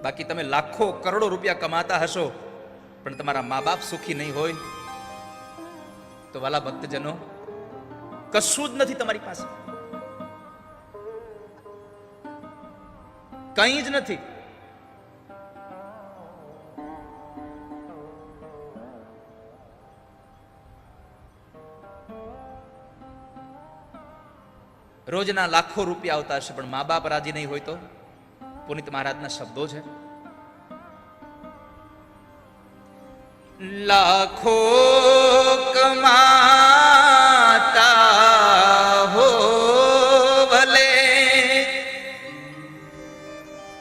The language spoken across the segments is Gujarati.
બાકી તમે લાખો કરોડો રૂપિયા કમાતા હશો પણ તમારા મા બાપ સુખી નહીં હોય તો વાલા ભક્તજનો કશું જ નથી તમારી પાસે, કંઈ જ નથી. રોજના લાખો રૂપિયા આવતા હશે પણ મા બાપ રાજી નહીં હોય તો પુનિત મહારાજના શબ્દો છે, લાખો કમાતા હો ભલે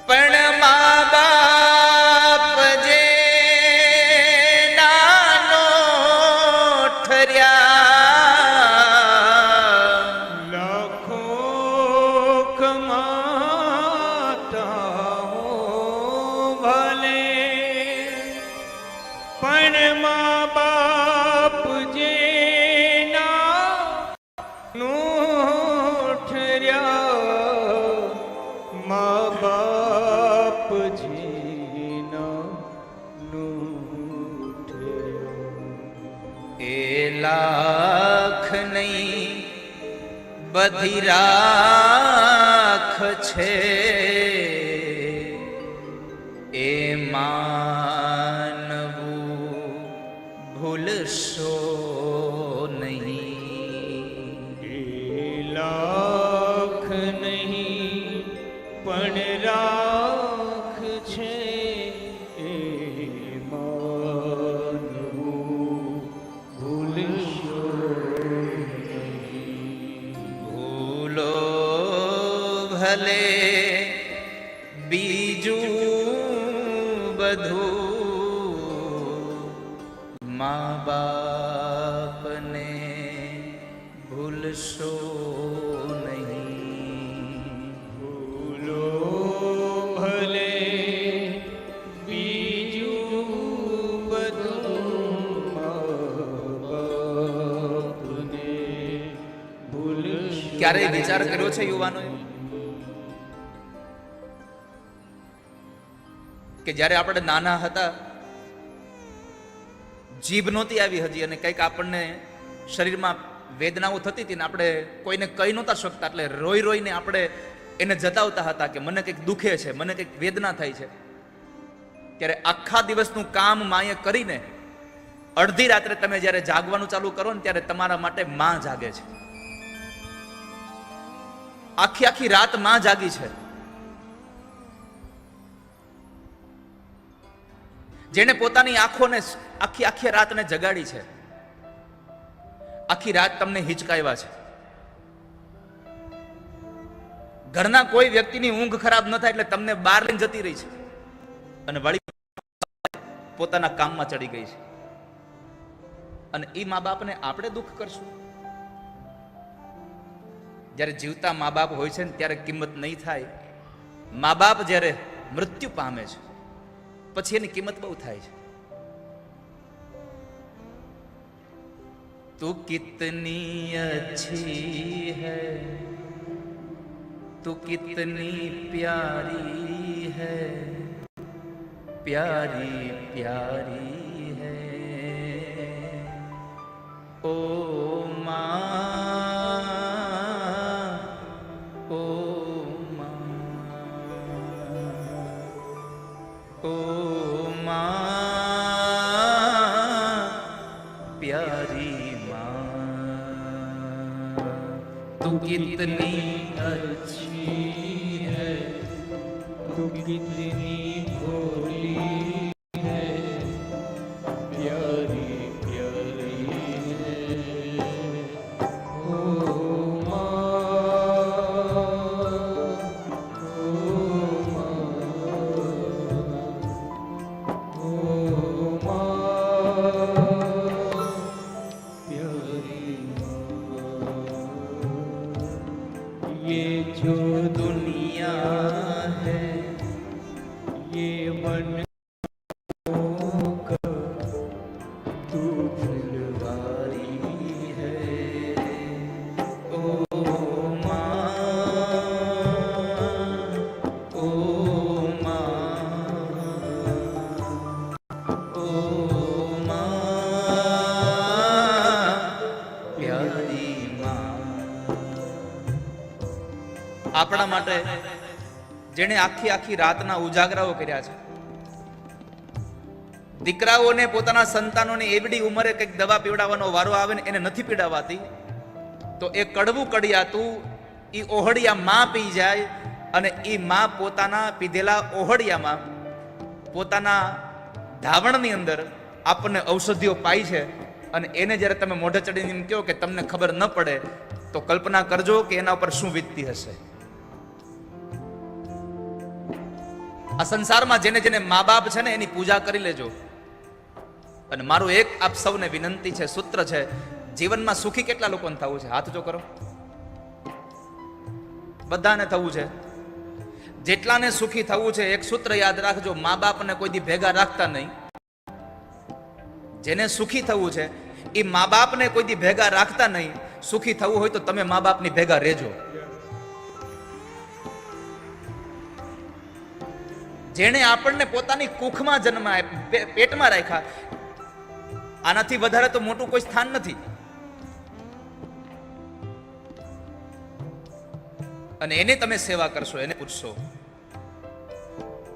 પણ મા બાપ જે નાનો ઠર્યા, લાખો કમાતા હો ભલે પણ મા બાપ જે નાનો ઠર્યા, મા બાપ જે નાનો ઠર્યા. એ લાખ નહીં બધી રાખ છે, એ માનવું ભૂલશો નહીં. એ લાખ નહીં પણ રાખ છે, એ માનવું ભૂલશો નહીં. ભૂલો ભલે બીજું બધું, મા બાપને ભૂલશો નહીં. ભૂલો ભલે બીજું બધું, મા બાપને ભૂલશો. ક્યારેય વિચાર કર્યો છે યુવાનોએ કે જ્યારે આપણે નાના હતા, જીભ નહોતી આવી હજી અને કંઈક આપણને શરીરમાં વેદનાઓ થતી હતી ને આપણે કોઈને કહી નહોતા શકતા, એટલે રોઈ રોઈને આપણે એને જતાવતા હતા કે મને કંઈક દુખે છે, મને કંઈક વેદના થાય છે. ત્યારે આખા દિવસનું કામ માએ કરીને અડધી રાત્રે તમે જ્યારે જાગવાનું ચાલુ કરો ને ત્યારે તમારા માટે માં જાગે છે. આખી આખી રાત માં જાગી છે. જેને પોતાની આંખોને આખી આખી રાતને જગાડી છે, આખી રાત તમને હિચકાવ્યા છે. ઘરના કોઈ વ્યક્તિની ઊંઘ ખરાબ ન થાય એટલે તમને બહાર લઈને જતી રહી છે અને વળી પોતાના કામમાં ચડી ગઈ છે. અને એ મા બાપને આપણે દુઃખ કરશું? જ્યારે જીવતા મા બાપ હોય છે ને ત્યારે કિંમત નહીં થાય. મા બાપ જ્યારે મૃત્યુ પામે છે પછી એની કિંમત બહુ થાય છે. તું કિતની અચ્છી હૈ, તું કિતની પ્યારી હૈ, પ્યારી પ્યારી હૈ. ઓ માँ, ઓ माँ, ओ माँ, प्यारी माँ, तू कितनी अच्छी है, तू कितनी भोली है, प्यारी प्यारी है. ओ ये जो दुनिया है ये मन का तू फुलवारी है. ओ माँ, ओ माँ, જેણે આખી આખી રાતના ઉજાગરાઓ કર્યા છે. દીકરાઓને પોતાના સંતાનોને એવડી ઉંમરે કંઈક દવા પીવડાવવાનો વારો આવે ને એને નથી પીડાવાતી, તો એ કડવું કડિયાતું એ ઓહડિયા માં પી જાય અને એ માં પોતાના પીધેલા ઓહડિયામાં પોતાના ધાવણની અંદર આપણને ઔષધિઓ પાઈ છે. અને એને જ્યારે તમે મોઢે ચડીને એમ કહો કે તમને ખબર ન પડે, તો કલ્પના કરજો કે એના ઉપર શું વીતતી હશે. આ સંસારમાં જેને જેને મા બાપ છે ને એની પૂજા કરી લેજો. અને મારું એક આપ સૌને વિનંતી છે, સૂત્ર છે, જીવનમાં સુખી કેટલા લોકોને થવું છે? હાથ જો કરો. બધાને થવું છે. જેટલાને સુખી થવું છે એક સૂત્ર યાદ રાખજો, મા બાપને કોઈ દી ભેગા રાખતા નહીં. જેને સુખી થવું છે એ મા બાપને કોઈ દી ભેગા રાખતા નહીં. સુખી થવું હોય તો તમે મા બાપની ભેગા રહેજો. જેણે આપણને પોતાની કુખમાં જન્મ પેટમાં રાખ્યા, આનાથી વધારે તો મોટું કોઈ સ્થાન નથી. અને એને તમે સેવા કરશો, એને પૂછશો,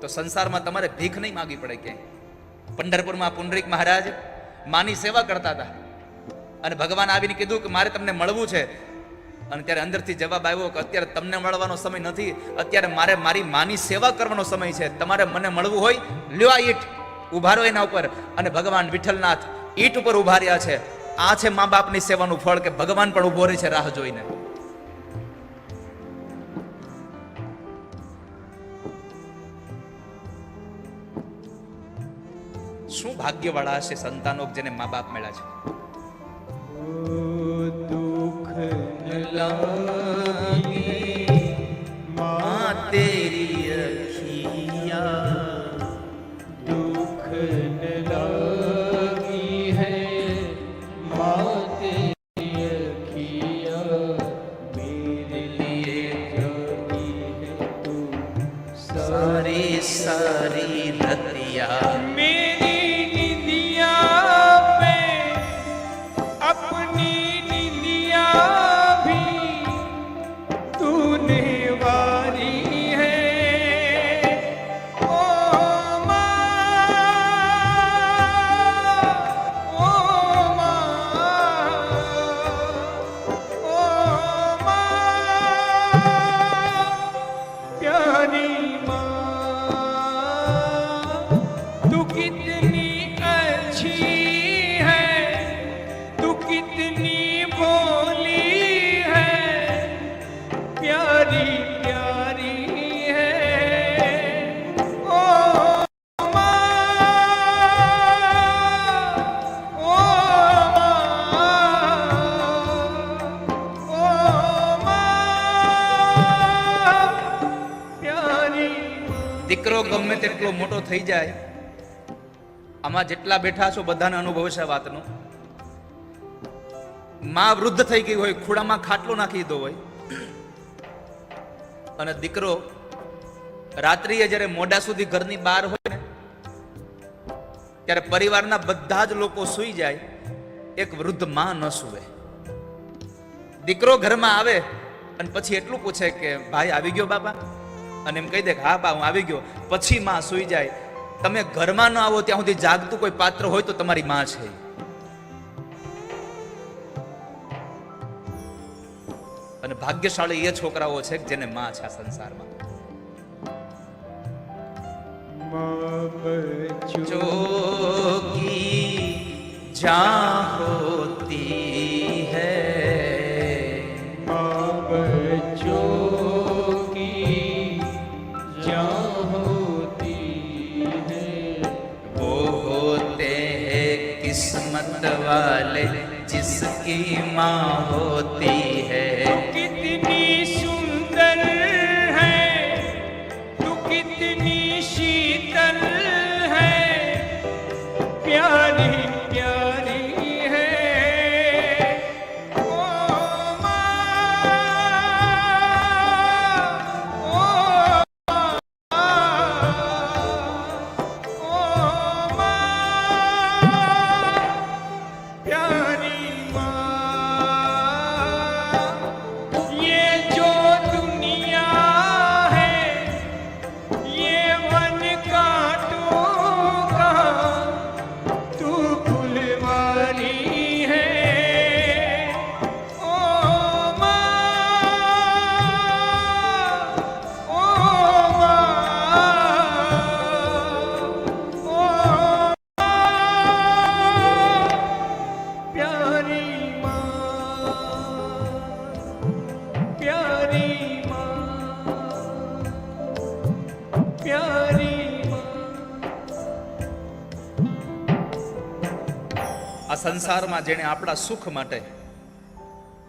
તો સંસારમાં તમારે ભીખ નહીં માંગવી પડે. ક્યાંય પંઢરપુરમાં પુંડરીક મહારાજ માની સેવા કરતા હતા અને ભગવાન આવીને કીધું કે મારે તમને મળવું છે. અને ત્યારે અંદરથી જવાબ આવ્યો કે અત્યારે તમને મળવાનો સમય નથી, અત્યારે મારે મારી માની સેવા કરવાનો સમય છે. તમારે મને મળવું હોય, લ્યો આ ઈંટ, ઉભા રહો એના ઉપર. અને ભગવાન વિઠ્ઠલનાથ ઈંટ ઉપર ઉભા રહ્યા છે. આ છે મા બાપની સેવાનું ફળ, કે ભગવાન પણ ઉભો રહે છે રાહ જોઈને. શું ભાગ્યવાળા હશે સંતાનો જેને મા બાપ મળ્યા છે. દુઃખ ન લાગે માં તેરી અખિયા, दुख न लागी है माँ तेरी अखियाँ, मेरे लिए जागी है तू સારી સારી રતિયા. मेरी निंदिया पे अपनी निंदिया भी तूने वारी है. ओ माँ, ओ माँ, प्यारी माँ, तू कितनी अच्छी है, तू कितनी भोली है, प्यारी प्यारी है. ओ माँ, ओ माँ, प्यारी. દીકરો ગમે તેટલો મોટો થઈ જાય, આમાં જેટલા બેઠા છો બધાને અનુભવ છે આ વાતનો. માં વૃદ્ધ થઈ ગઈ હોય, ખૂણામાં ખાટલો નાખી દીધો હોય, અને દીકરો રાત્રિએ જ્યારે મોડા સુધી ઘરની બહાર હોય ને, ત્યારે પરિવારના બધા જ લોકો સૂઈ જાય, એક વૃદ્ધ માં ન સૂવે. દીકરો ઘરમાં આવે અને પછી એટલું પૂછે કે ભાઈ આવી ગયો બાપા, અને એમ કહી દે કે હા બા હું આવી ગયો. પછી માં સૂઈ જાય. તમે ઘરમાં ન આવો ત્યાં સુધી જાગતું કોઈ પાત્ર હોય તો તમારી માં છે. અને ભાગ્યશાળી એ છોકરાઓ છે કે જેને માં છે આ સંસારમાં. माँ बच्चों जोगी जहाँ होती है, माँ बच्चों की जहाँ होती है, वो होते हैं किस्मत वाले जिसकी माँ होती है. कितनी सुंदर है, तू कितनी शीतल है, प्यारी प्यारी है. ओ माँ, ओ माँ, प्यारी माँ, ये जो दुनिया है મારી આ સંસારમાં જેણે આપણા સુખ માટે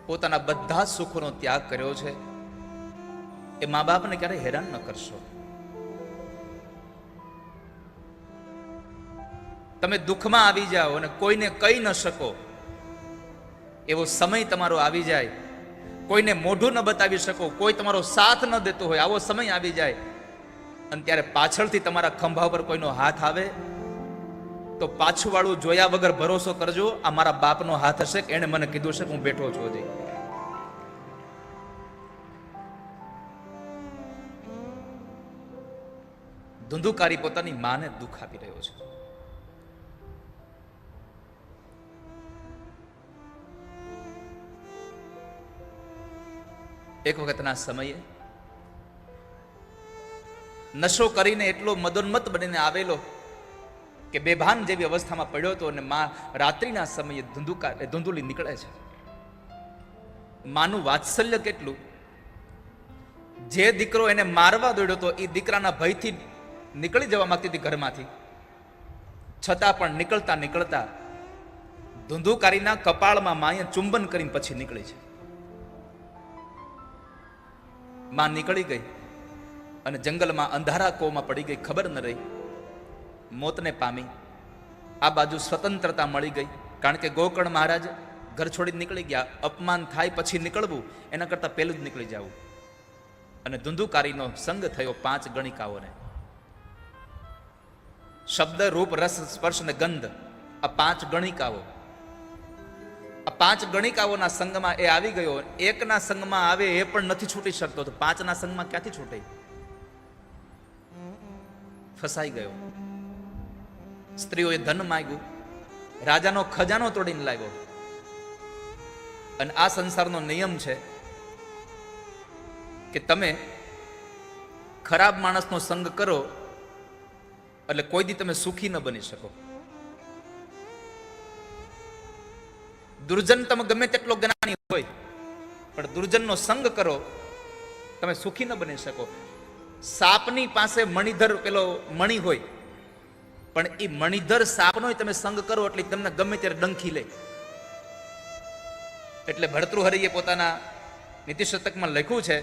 પોતાના બધા સુખોનો ત્યાગ કર્યો છે એ મા બાપને ક્યારેય હેરાન ન કરશો. તમે દુઃખમાં આવી જાઓ અને કોઈને કહી ન શકો એવો સમય તમારો આવી જાય, કોઈને મોઢું ન બતાવી શકો, કોઈ તમારો સાથ ન દેતો હોય, આવો સમય આવી જાય અને ત્યારે પાછળથી તમારા ખંભા પર કોઈનો હાથ આવે તો પાછું વાળું જોયા વગર ભરોસો કરજો, આ મારા બાપનો હાથ હશે કે એને મને કીધું છે કે હું બેઠો છું. હજી ધુંધુકારી પોતાની માને દુઃખ આપી રહ્યો છે. એક વખતના સમયે નશો કરીને એટલો મદોન્મત્ત બનીને આવેલો કે બેભાન જેવી અવસ્થામાં પડ્યો હતો અને માં રાત્રિના સમયે ધુંધુલી નીકળે છે. માનું વાત્સલ્ય કેટલું! જે દીકરો એને મારવા દોડ્યો હતો એ દીકરાના ભયથી નીકળી જવા માંગતી હતી ઘરમાંથી, છતાં પણ નીકળતા નીકળતા ધુંધુકારીના કપાળમાં માએ ચુંબન કરીને પછી નીકળી છે. માં નીકળી ગઈ અને જંગલમાં અંધારા કોમાં પડી ગઈ, ખબર ન રહી, મોતને પામી. આ બાજુ સ્વતંત્રતા મળી ગઈ, કારણ કે ગોકર્ણ મહારાજ ઘર છોડી નીકળી ગયા. અપમાન થાય પછી નીકળવું એના કરતાં પહેલું જ નીકળી જવું. અને ધુંધુકારીનો સંગ થયો 5 ગણિકાઓને. શબ્દ, રૂપ, રસ, સ્પર્શ ને ગંધ, આ 5 ગણિકાઓ, આ 5 ગણિકાઓના સંગમાં એ આવી ગયો. એકના સંગમાં આવે એ પણ નથી છૂટી શકતો, તો 5ના સંગમાં ક્યાંથી છૂટે? ફસાઈ ગયો. સ્ત્રીઓએ ધન માંગ્યું, રાજાનો ખજાનો તોડીને લાવ્યો. અને આ સંસારનો નિયમ છે કે તમે ખરાબ માણસનો સંગ કરો એટલે કોઈ દી તમે સુખી ન બની શકો. દુર્જન તમે ગમે તેટલો જ્ઞાની હોય પણ દુર્જનનો સંગ કરો તમે સુખી ન બની શકો. સાપની પાસે મણિધર પેલો મણિ હોય પણ એ મણિધર સાપનો તમે સંગ કરો એટલે તમને ગમે ત્યારે ડંખી લે. એટલે ભર્તૃહરિએ પોતાના નીતિશતકમાં લખ્યું છે,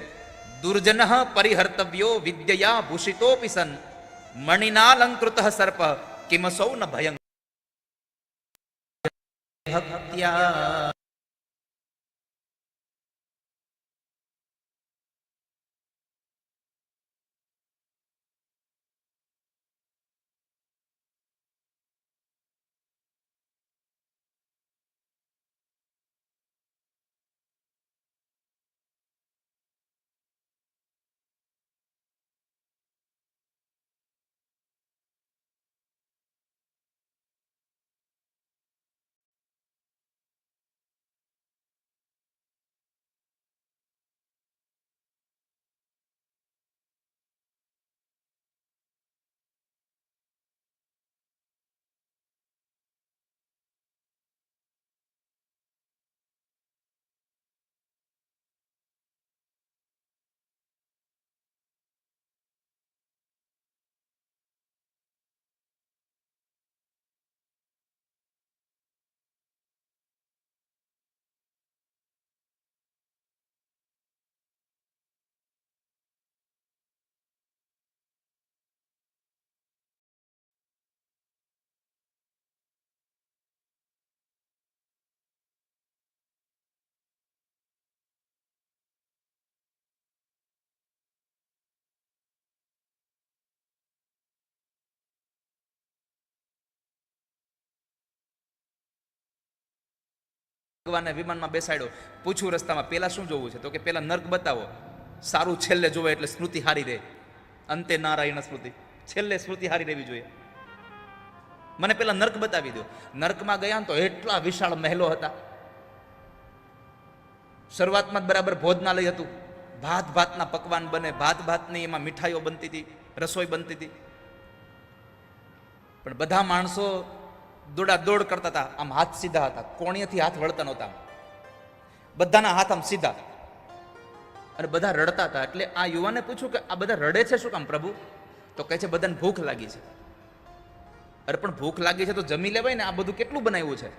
દુર્જન પરિહર્તવ્યો વિદ્યયા ભૂષિતોપી સન મણિનાલંકૃત સર્પ કિમસૌ ન ભયં ભક્ત્યા. ભગવાનને વિમાનમાં બેસાડ્યો, પૂછ્યું રસ્તામાં પેલા શું જોવું છે? તો કે પેલા નર્ક બતાવો, સારું છેલ્લે જોવે એટલે સ્મૃતિ હારી રહે. અંતે નારાયણ સ્મૃતિ, છેલ્લે સ્મૃતિ હારી રહેવી જોઈએ. મને પેલા નર્ક બતાવી દો. નર્કમાં ગયા તો એટલા વિશાળ મહેલો હતા. શરૂઆતમાં જ બરાબર ભોજનાલય હતું, ભાત ભાતના પકવાન બને, ભાત ભાતની એમાં મીઠાઈઓ બનતી હતી, રસોઈ બનતી હતી. પણ બધા માણસો દોડા દોડ કરતા હતા, આમ હાથ સીધા હતા, કોણીએથી હાથ વળતા નહોતા, બધાના હાથ આમ સીધા, અને બધા રડતા હતા. એટલે આ યુવાને પૂછ્યું કે આ બધા રડે છે શું કામ પ્રભુ? તો કહે છે બધાને ભૂખ લાગી છે. અરે પણ ભૂખ લાગી છે તો જમી લેવાય ને, આ બધું કેટલું બનાવ્યું છે?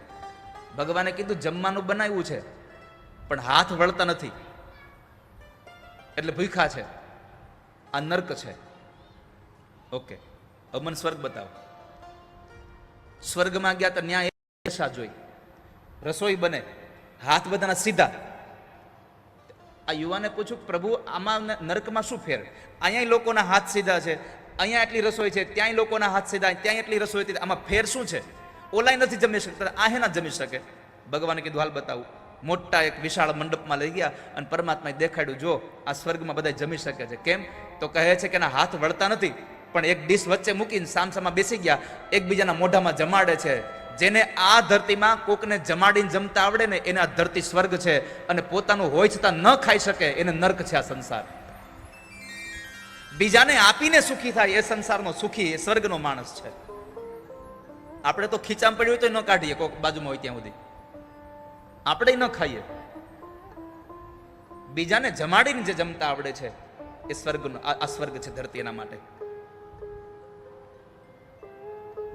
ભગવાને કીધું જમવાનું બનાવ્યું છે પણ હાથ વળતા નથી એટલે ભૂખ્યા છે, આ નર્ક છે. ઓકે, હવે મને સ્વર્ગ બતાવો. સ્વર્ગમાં ગયા તો ન્યાય દશા જોઈ, રસોઈ બને, હાથ બધાના સીધા. આ યુવાને પૂછ્યું પ્રભુ આમાં નર્કમાં શું ફેર? અહીંયા લોકોના હાથ સીધા છે, અહીંયા એટલી રસોઈ છે, ત્યાંય લોકોના હાથ સીધા, ત્યાં એટલી રસોઈ હતી, આમાં ફેર શું છે? ઓલાય નથી જમી શકતા, આ ના જમી શકે. ભગવાને કીધું હાલ બતાવું. મોટા એક વિશાળ મંડપમાં લઈ ગયા અને પરમાત્માએ દેખાડ્યું, જો આ સ્વર્ગમાં બધા જમી શકે છે. કેમ? તો કહે છે કે એના હાથ વળતા નથી પણ એક ડીશ વચ્ચે મૂકીને સામસામા બેસી ગયા, એકબીજાના મોઢામાં જમાડે છે. જેને આ ધરતીમાં કોકને જમાડીને જમતા આવડે ને એને આ ધરતી સ્વર્ગ છે, અને પોતાનું હોય છતાં ન ખાઈ શકે એને નર્ક છે આ સંસાર. બીજાને આપીને સુખી થાય એ સંસારનો સુખી, એ સ્વર્ગનો માણસ છે. આપણે તો ખીચામાં પડ્યું હોય તો ન કાઢીએ, કોક બાજુમાં હોય ત્યાં સુધી આપણે ન ખાઈએ. બીજાને જમાડીને જે જમતા આવડે છે એ સ્વર્ગનો, આ સ્વર્ગ છે ધરતી એના માટે.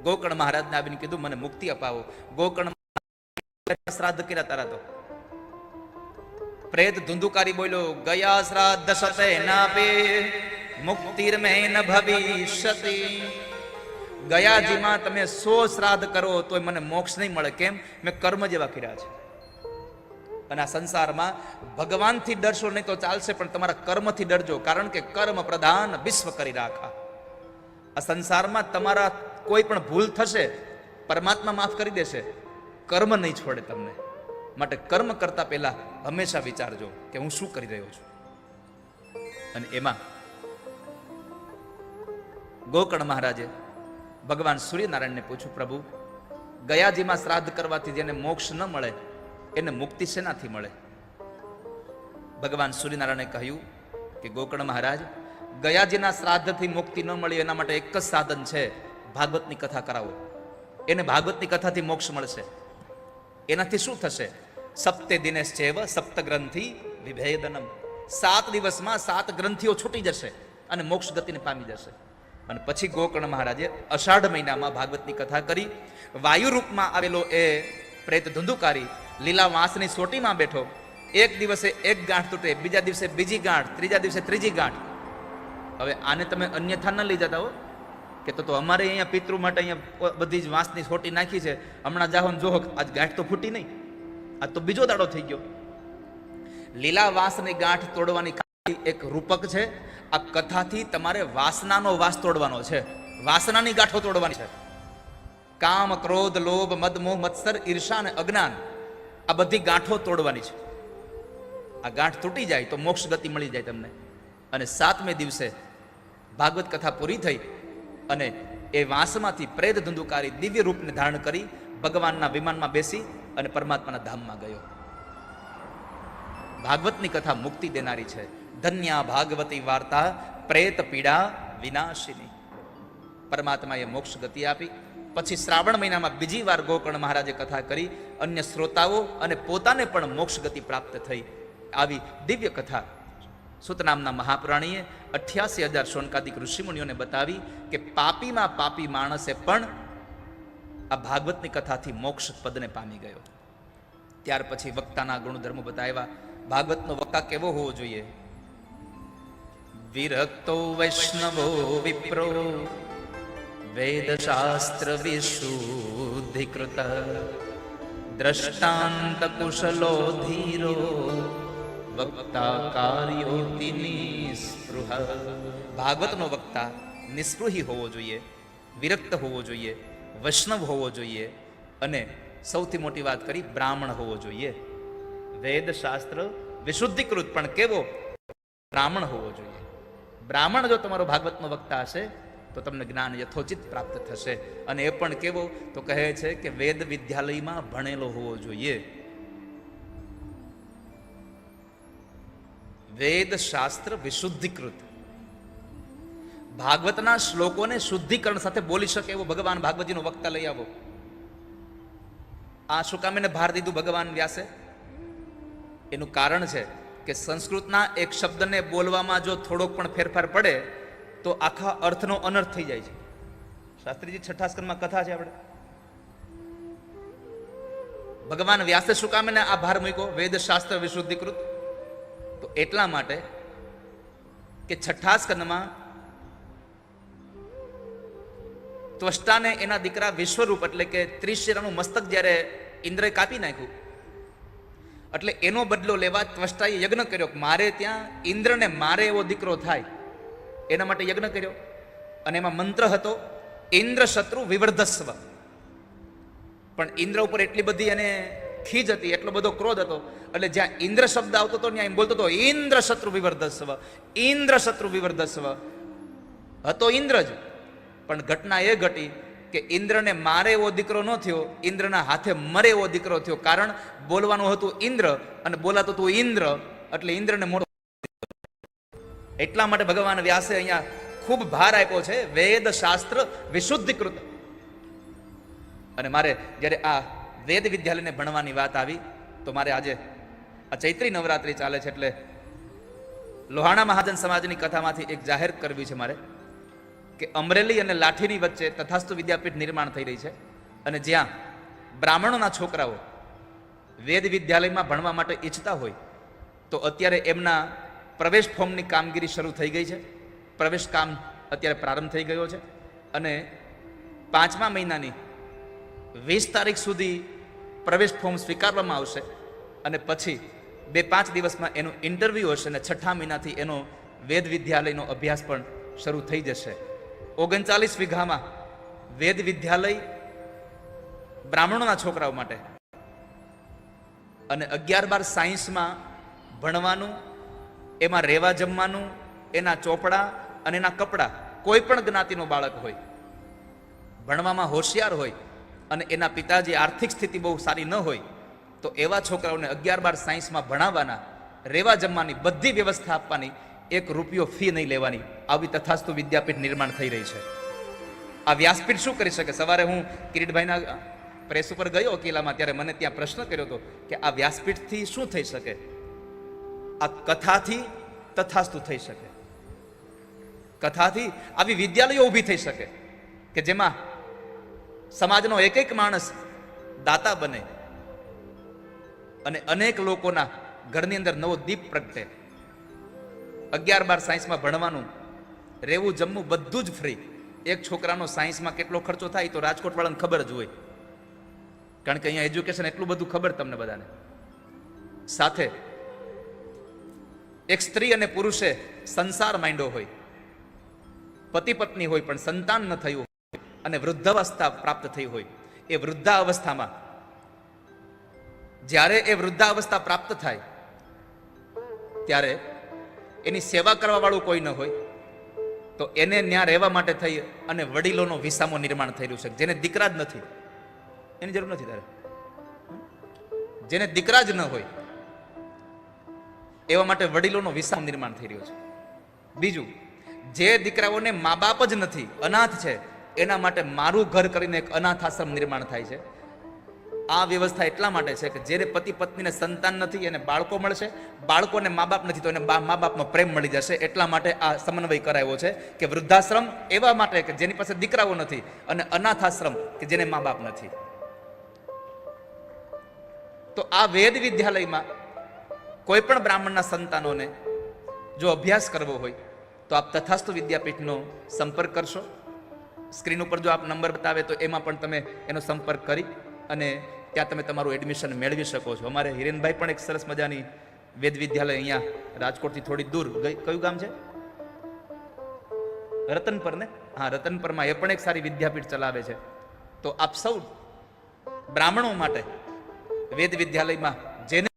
ગોકર્ણ મહારાજને આવીને કીધું મને મુક્તિ અપાવો. ગોકર્ણ શ્રાદ્ધ કર્યા તારા તો. પ્રેત ધુંધુકારી બોલ્યો, ગયા શ્રાદ્ધ સતે નાપે મુક્તિર્મે ન ભવિષ્યતિ. ગયાજીમાં તમે 100 શ્રાદ્ધ કરો તોય મને મોક્ષ નહીં મળે. કેમ? મેં કર્મ જેવા કર્યા છે. અને આ સંસારમાં ભગવાનથી ડરશો નહીં તો ચાલશે, પણ તમારા કર્મથી ડરજો, કારણ કે કર્મ પ્રધાન વિશ્વ કરી રાખા. આ સંસારમાં તમારા કોઈ પણ ભૂલ થશે, પરમાત્મા માફ કરી દેશે, કર્મ નહીં છોડે તમને. માટે કર્મ કરતા પહેલા હંમેશા વિચારજો કે હું શું કરી રહ્યો છું. અને એમાં ગોકર્ણ મહારાજે ભગવાન સૂર્યનારાયણને પૂછ્યું, પ્રભુ ગયાજીમાં શ્રાદ્ધ કરવાથી જેને મોક્ષ ન મળે એને મુક્તિ શેનાથી મળે? ભગવાન સૂર્યનારાયણે કહ્યું કે ગોકર્ણ મહારાજ, ગયાજીના શ્રાદ્ધથી મુક્તિ ન મળી એના માટે એક જ સાધન છે, ભાગવતની કથા કરાવો. એને ભાગવતની કથાથી મોક્ષ મળશે. એનાથી શું થશે? સપ્તે દિનેશ્ચેવ સપ્ત ગ્રંથિ વિભેદનમ. 7 દિવસમાં 7 ગ્રંથિઓ છૂટી જશે અને મોક્ષ ગતિને પામી જશે. અને પછી ગોકર્ણ મહારાજે અષાઢ મહિનામાં ભાગવતની કથા કરી. વાયુ રૂપમાં આવેલો એ પ્રેત ધુંધુકારી લીલા વાંસની સોટીમાં બેઠો. એક દિવસે એક ગાંઠ તૂટે, બીજા દિવસે બીજી ગાંઠ, ત્રીજા દિવસે ત્રીજી ગાંઠ. હવે આને તમે અન્યથા ન લઈ જતા હો કે તો અમારે અહીંયા પિતૃ માટે અહીંયા બધી જ વાંસની સોટી નાખી છે, હમણાં જાહો ને જોહો આજ ગાંઠ તો ફૂટી નહીં, આ તો બીજો દાડો થઈ ગયો. લીલા વાંસની ગાંઠ તોડવાની એક રૂપક છે. આ કથાથી તમારે વાસનાનો વાસ તોડવાનો છે, વાસનાની ગાંઠો તોડવાની છે. કામ, ક્રોધ, લોભ, મદ, મોહ, મત્સર, ઈર્ષા અને અજ્ઞાન, આ બધી ગાંઠો તોડવાની છે. આ ગાંઠ તૂટી જાય તો મોક્ષ ગતિ મળી જાય તમને. અને 7મે દિવસે ભાગવત કથા પૂરી થઈ અને એ વાંસમાંથી પ્રેત ધુંધુકારી દિવ્ય રૂપને ધારણ કરી ભગવાનના વિમાનમાં બેસી અને પરમાત્માના ધામમાં ગયો. ભાગવતની કથા મુક્તિ દેનારી છે. ધન્યા ભાગવતી વાર્તા પ્રેત પીડા વિનાશિની. પરમાત્માએ મોક્ષ ગતિ આપી. પછી શ્રાવણ મહિનામાં બીજી વાર ગોકર્ણ મહારાજે કથા કરી. અન્ય શ્રોતાઓ અને પોતાને પણ મોક્ષ ગતિ પ્રાપ્ત થઈ. આવી દિવ્ય કથા સુત નામના મહાપુરાણીએ 88,000 શૌનકાદિક ઋષિમુનિઓને બતાવી કે પાપીમાં પાપી માણસે પણ આ ભાગવતની કથાથી મોક્ષ પદને પામી ગયો. ત્યાર પછી વક્તાના ગુણધર્મો બતાવ્યા. ભાગવતનો વક્તા કેવો હોવો જોઈએ? વિરક્તો વૈષ્ણવો વિપ્રો વેદશાસ્ત્ર વિશુદ્ધિકૃત દ્રષ્ટાંત કુશલો ધીરો વક્તા કાર્યોતિ નિસ્પૃહ. ભાગવતનો વક્તા નિસ્પૃહી હોવો જોઈએ, વિરક્ત હોવો જોઈએ, વૈષ્ણવ હોવો જોઈએ અને સૌથી મોટી વાત કરી બ્રાહ્મણ હોવો જોઈએ. વેદ શાસ્ત્ર વિશુદ્ધિકૃત પણ કેવો? બ્રાહ્મણ હોવો જોઈએ. બ્રાહ્મણ જો તમારો ભાગવતનો વક્તા હશે તો તમને જ્ઞાન યથોચિત પ્રાપ્ત થશે. અને એ પણ કેવો? તો કહે છે કે વેદ વિદ્યાલયમાં ભણેલો હોવો જોઈએ. વેદ શાસ્ત્ર વિશુદ્ધિકૃત. ભાગવતના શ્લોકોને શુદ્ધિકરણ સાથે બોલી શકે એવો ભગવાન ભાગવતજીનો વક્તા લઈ આવો. આ શું કામ એને ભાર દીધું ભગવાન વ્યાસે? એનું કારણ છે કે સંસ્કૃતના એક શબ્દને બોલવામાં જો થોડોક પણ ફેરફાર પડે તો આખા અર્થનો અનર્થ થઈ જાય છે. શાસ્ત્રીજી છઠ્ઠા સ્કંદમાં કથા છે આપણે. ભગવાન વ્યાસે શું કામ એને આ ભાર મૂક્યો વેદ શાસ્ત્ર વિશુદ્ધિકૃત? તો એટલા માટે કે છઠ્ઠા સ્કંદમાં ત્વષ્ટાને એના દીકરા વિશ્વરૂપ એટલે કે ત્રિશિરાનું મસ્તક જ્યારે ઇન્દ્રએ કાપી નાખ્યું, એટલે એનો બદલો લેવા ત્વષ્ટાએ યજ્ઞ કર્યો. મારે ત્યાં ઇન્દ્રને મારે એવો દીકરો થાય એના માટે યજ્ઞ કર્યો. અને એમાં મંત્ર હતો ઇન્દ્ર શત્રુ વિવર્ધસ્વ. પણ ઇન્દ્ર ઉપર એટલી બધી એને ખીજ હતી, એટલો બધો ક્રોધ હતો, એટલે જ્યાં ઇન્દ્ર શબ્દ આવતો હતો ત્યાં એમ બોલતો હતો ઇન્દ્ર શત્રુ વિવર્ધસ્વ, ઇન્દ્ર શત્રુ વિવર્ધસ્વ. હતો ઇન્દ્ર જ, પણ ઘટના એ ઘટી કે ઇન્દ્રને મારે એવો દીકરો ન થયો, ઇન્દ્રના હાથે મરે એવો દીકરો થયો. કારણ બોલવાનું હતું ઇન્દ્ર અને બોલાતું હતું ઇન્દ્ર, એટલે ઇન્દ્રને મોટો. એટલા માટે ભગવાન વ્યાસે અહીંયા ખૂબ ભાર આપ્યો છે વેદ શાસ્ત્ર વિશુદ્ધિકૃત. અને મારે જ્યારે આ વેદ વિદ્યાલયને ભણવાની વાત આવી તો મારે આજે આ ચૈત્રી નવરાત્રિ ચાલે છે એટલે લોહાણા મહાજન સમાજની કથામાંથી એક જાહેર કરવી છે મારે કે અમરેલી અને લાઠીની વચ્ચે તથાસ્તુ વિદ્યાપીઠ નિર્માણ થઈ રહી છે. અને જ્યાં બ્રાહ્મણોના છોકરાઓ વેદ વિદ્યાલયમાં ભણવા માટે ઈચ્છતા હોય તો અત્યારે એમના પ્રવેશ ફોર્મની કામગીરી શરૂ થઈ ગઈ છે. પ્રવેશ કામ અત્યારે પ્રારંભ થઈ ગયો છે અને 5મા મહિનાની 20 તારીખ સુધી પ્રવેશ ફોર્મ સ્વીકારવામાં આવશે અને પછી 2-5 દિવસમાં એનું ઇન્ટરવ્યૂ હશે અને 6ઠા મહિનાથી એનો વેદ વિદ્યાલયનો અભ્યાસ પણ શરૂ થઈ જશે. 39 વીઘામાં વેદ વિદ્યાલય બ્રાહ્મણોના છોકરાઓ માટે અને 11-12 સાયન્સમાં ભણવાનું, એમાં રહેવા જમવાનું, એના ચોપડા અને એના કપડાં, કોઈ પણ જ્ઞાતિનો બાળક હોય ભણવામાં હોશિયાર હોય અને એના પિતાજી આર્થિક સ્થિતિ બહુ સારી ન હોય તો એવા છોકરાઓને 11-12 સાયન્સમાં ભણાવવાના, રહેવા જમવાની બધી વ્યવસ્થા આપવાની, 1 રૂપિયો ફી નહીં લેવાની, આવી તથાસ્તુ વિદ્યાપીઠ નિર્માણ થઈ રહી છે. આ વ્યાસપીઠ શું કરી શકે? સવારે હું કિરીટભાઈના પ્રેસ ઉપર ગયો કિલ્લામાં, ત્યારે મને ત્યાં પ્રશ્ન કર્યો હતો કે આ વ્યાસપીઠથી શું થઈ શકે? આ કથાથી તથાસ્તુ થઈ શકે. કથાથી આવી વિદ્યાલયો ઊભી થઈ શકે કે જેમાં સમાજનો એક માણસ દાતા બને અને અનેક લોકોના ઘરની અંદર નવો દીપ પ્રગટે. 11-12 સાયન્સમાં ભણવાનું, રહેવું જમવું બધું જ ફ્રી. એક છોકરાનો સાયન્સમાં કેટલો ખર્ચો થાય તો રાજકોટ વાળાને ખબર જ હોય, કારણ કે અહીંયા એજ્યુકેશન એટલું બધું ખબર તમને બધાને. સાથે એક સ્ત્રી અને પુરુષે સંસાર માંડ્યો હોય, પતિ પત્ની હોય પણ સંતાન ન થયું હોય અને વૃદ્ધાવસ્થા પ્રાપ્ત થઈ હોય, એ વૃદ્ધાવસ્થામાં જ્યારે એ વૃદ્ધાવસ્થા પ્રાપ્ત થાય ત્યારે એની સેવા કરવા વાળું કોઈ ન હોય તો એને ત્યાં રહેવા માટે થઈ અને વડીલોનો વિસામો નિર્માણ થઈ રહ્યું છે. જેને દીકરા જ નથી એની જરૂર નથી તારે, જેને દીકરા જ ન હોય એવા માટે વડીલોનો વિસામો નિર્માણ થઈ રહ્યો છે. બીજું, જે દીકરાઓને મા બાપ જ નથી, અનાથ છે, એના માટે મારું ઘર કરીને એક અનાથ આશ્રમ નિર્માણ થાય છે. આ વ્યવસ્થા એટલા માટે છે કે જેને પતિ પત્નીને સંતાન નથી એને બાળકો મળશે, બાળકોને મા બાપ નથી તો એને મા બાપનો પ્રેમ મળી જશે. એટલા માટે આ સમન્વય કરાયો છે કે વૃદ્ધાશ્રમ એવા માટે કે જેની પાસે દીકરાઓ નથી અને અનાથ આશ્રમ કે જેને મા બાપ નથી. તો આ વેદ વિદ્યાલયમાં કોઈ પણ બ્રાહ્મણના સંતાનોને જો અભ્યાસ કરવો હોય તો આપ તથાસ્તુ વિદ્યાપીઠનો સંપર્ક કરશો. સ્ક્રીન ઉપર જો આપ નંબર બતાવે તો એમાં પણ તમે એનો સંપર્ક કરી અને ત્યાં તમે તમારું એડમિશન મેળવી શકો છો. અમારે હિરેનભાઈ પણ એક સરસ મજાની વેદ વિદ્યાલય અહીંયા રાજકોટથી થોડી દૂર, કયું ગામ છે? રતનપર ને? હા, રતનપરમાં એ પણ એક સારી વિદ્યાપીઠ ચલાવે છે. તો આપ સૌ બ્રાહ્મણો માટે વેદ વિદ્યાલયમાં જેને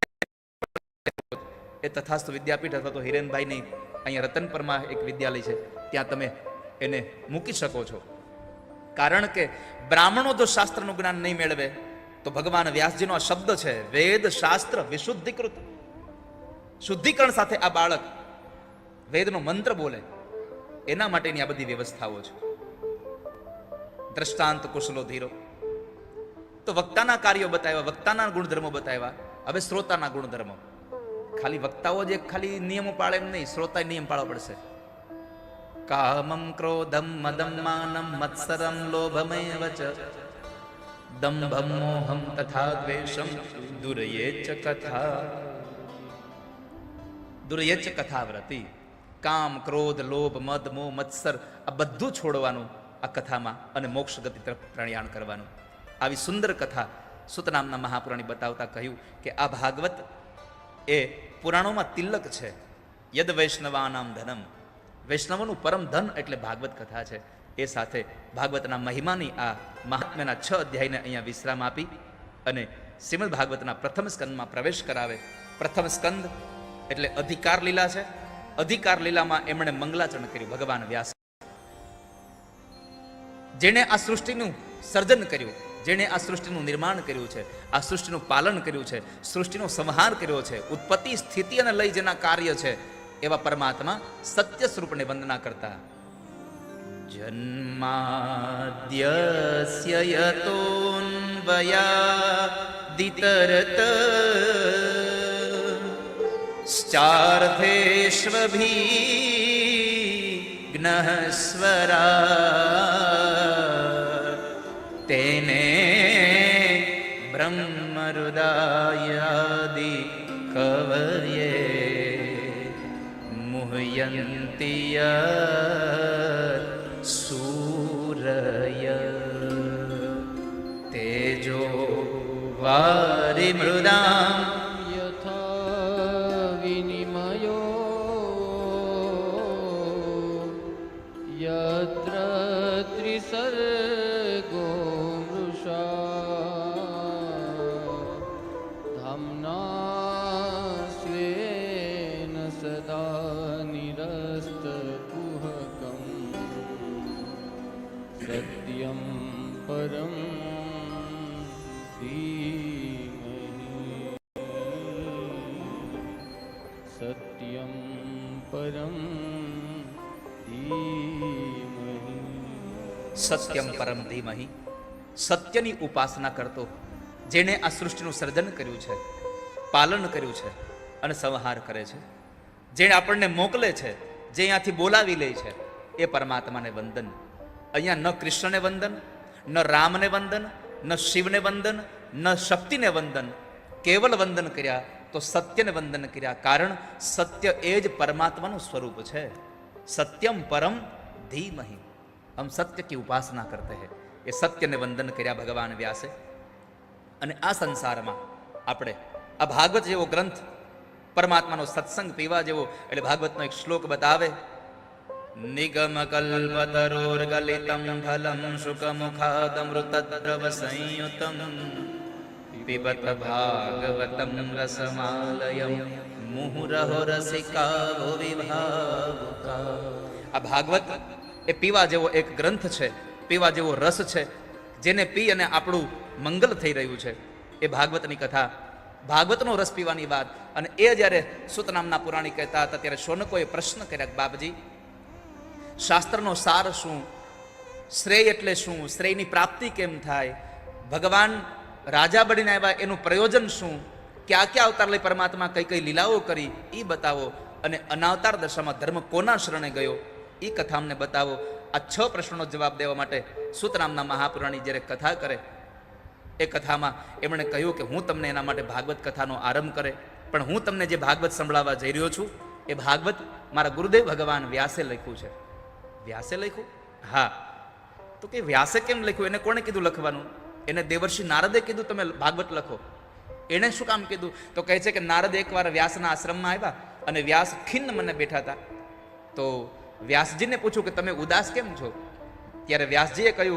એ તથાસ્તુ વિદ્યાપીઠ અથવા તો હિરેનભાઈની અહીંયા રતનપરમાં એક વિદ્યાલય છે ત્યાં તમે એને મૂકી શકો છો. કારણ કે બ્રાહ્મણો જો શાસ્ત્રનું જ્ઞાન નહીં મેળવે તો ભગવાન વ્યાસજીનો આ શબ્દ છે વેદ શાસ્ત્ર વિશુદ્ધિકૃત, શુદ્ધિકરણ સાથે આ બાળક વેદનો મંત્ર બોલે એના માટેની આ બધી વ્યવસ્થાઓ છે. દ્રષ્ટાંત કુશલો ધીરો. તો વક્તાના કાર્યો બતાવ્યા, વક્તાના ગુણધર્મો બતાવ્યા. હવે શ્રોતાના ગુણધર્મો. ખાલી વક્તાઓ જે ખાલી નિયમો પાળે એમ નહીં, શ્રોતાએ નિયમ પાળવા પડશે. કામમ ક્રોધમ મદમ માનમ મત્સરમ લોભમેવ ચ દંભમ મોહમ તથા દ્વેષમ દુર્યેચ કથા. દુર્યેચ કથાવ્રતિ. કામ, ક્રોધ, લોભ, મદ, મોહ, મત્સર આ બધું છોડવાનું આ કથામાં અને મોક્ષ ગતિ તરફ પ્રયાણ કરવાનું. આવી સુંદર કથા સુત નામના મહાપુરાણી બતાવતા કહ્યું કે આ ભાગવત એ પુરાણોમાં તિલક છે. યદ વૈષ્ણવાનામ ધનમ. વૈષ્ણવનું પરમ ધન એટલે ભાગવત કથા છે. એ સાથે ભાગવતના મહિમાની આ મહાત્મ્યના 6 અધ્યાયને અહીંયા વિશ્રામ આપી અને શ્રીમદ ભાગવતના પ્રથમ સ્કંદમાં પ્રવેશ કરાવે. પ્રથમ સ્કંદ એટલે અધિકાર લીલા છે. અધિકાર લીલામાં એમણે મંગલાચરણ કર્યું ભગવાન વ્યાસ. જેણે આ સૃષ્ટિનું સર્જન કર્યું, જેણે આ સૃષ્ટિનું નિર્માણ કર્યું છે, આ સૃષ્ટિનું પાલન કર્યું છે, સૃષ્ટિનો સંહાર કર્યો છે, ઉત્પત્તિ સ્થિતિ અને લય જેના કાર્ય છે એવા પરમાત્મા સત્ય સ્વરૂપને વંદના કરતા. જન્માદ્યસ્ય યતોન્વયાદિતરત ચાર્થેષ્વભીઘ્નઃ સ્વરાટ તેને બ્રહ્મહૃદાયાદિ કવયે મુહ્યન્તિ યત સૂરય તેજો વારિમૃદામ यथा विनिमयो यत्र त्रिसर्गो मृषा धाम्ना स्वेन सदा निरस्तकुहकम् सत्यं परं धीमहि सत्यं परं धीमहि સત્યમ પરમ ધીમહિ. સત્યની ઉપાસના કરતો જેણે આ સૃષ્ટિનું સર્જન કર્યું છે, પાલન કર્યું છે અને સંહાર કરે છે, જેણે આપણને મોકલે છે, જે અહીંયાથી બોલાવી લે છે, એ પરમાત્માને વંદન. અહીંયા ન કૃષ્ણને વંદન, ન રામને વંદન, ન શિવને વંદન, ન શક્તિને વંદન, કેવલ વંદન કર્યા તો સત્યને વંદન કર્યા. કારણ સત્ય એ જ પરમાત્માનું સ્વરૂપ છે. સત્યમ પરમ ધીમહિ. હમ સત્ય કી ઉપાસના કરતે હૈ. એ સત્યને વંદન કર્યા ભગવાન વ્યાસે. અને આ સંસારમાં આપણે આ ભાગવત જેવો ગ્રંથ, પરમાત્માનો સત્સંગ પીવા જેવો, એટલે ભાગવતનો એક શ્લોક બતાવે. નિગમ કલ્પતરોર્ગલિતમ ફલમ શુકમુખાદમૃતદ્રવ સંયુતમ પિબત ભાગવતમ રસમાલયમ મુહુરહો રસિકા ભુવિ ભાવુકા. આ ભાગવત એ પીવા જેવો એક ગ્રંથ છે, પીવા જેવો રસ છે, જેને પી અને આપણું મંગલ થઈ રહ્યું છે. એ ભાગવતની કથા, ભાગવતનો રસ પીવાની વાત. અને એ જ્યારે સુત નામના પુરાણી કહેતા હતા ત્યારે શૌનકોએ પ્રશ્ન કર્યા, બાપજી શાસ્ત્રનો સાર શું, શ્રેય એટલે શું, શ્રેયની પ્રાપ્તિ કેમ થાય, ભગવાન રાજા બનીને આવ્યા એનું પ્રયોજન શું, ક્યાં ક્યાં અવતાર લઈ પરમાત્મા કઈ કઈ લીલાઓ કરી એ બતાવો, અને અનાવતાર દશામાં ધર્મ કોના શરણે ગયો એ કથા અમને બતાવો. આ 6 પ્રશ્નોનો જવાબ દેવા માટે સુત નામના મહાપુરાણી જ્યારે કથા કરે, એ કથામાં એમણે કહ્યું કે હું તમને એના માટે ભાગવત કથાનો આરંભ કરે, પણ હું તમને જે ભાગવત સંભળાવવા જઈ રહ્યો છું એ ભાગવત મારા ગુરુદેવ ભગવાન વ્યાસે લખ્યું છે. વ્યાસે લખ્યું? હા. તો કે વ્યાસે કેમ લખ્યું, એને કોણે કીધું લખવાનું? એને દેવર્ષિ નારદે કીધું તમે ભાગવત લખો. એણે શું કામ કીધું? તો કહે છે કે નારદ એકવાર વ્યાસના આશ્રમમાં આવ્યા અને વ્યાસ ખિન્ન મને બેઠા હતા. તો વ્યાસજીને પૂછ્યું કે તમે ઉદાસ કેમ છો? ત્યારે વ્યાસજીએ કહ્યું